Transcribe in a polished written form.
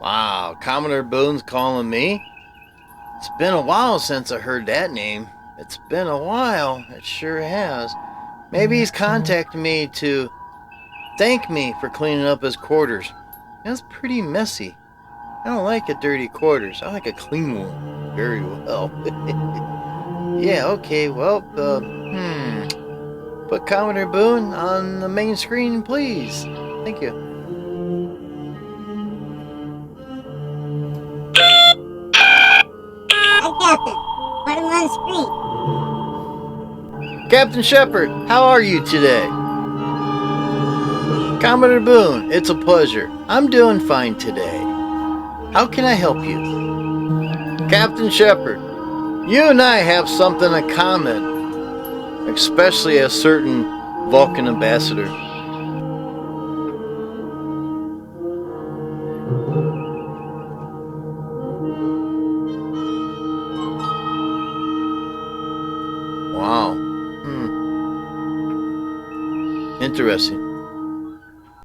Wow, Commodore Boone's calling me? It's been a while since I heard that name. It's been a while, it sure has. Maybe he's contacted me to thank me for cleaning up his quarters. That's pretty messy. I don't like a dirty quarters. I like a clean one. Very well. Yeah, okay, well, put Commodore Boone on the main screen, please. Thank you. I got them. Put them on the screen. Captain Shepard, how are you today? Commodore Boone, it's a pleasure. I'm doing fine today. How can I help you? Captain Shepard, you and I have something in common, especially a certain Vulcan ambassador. Wow. Interesting.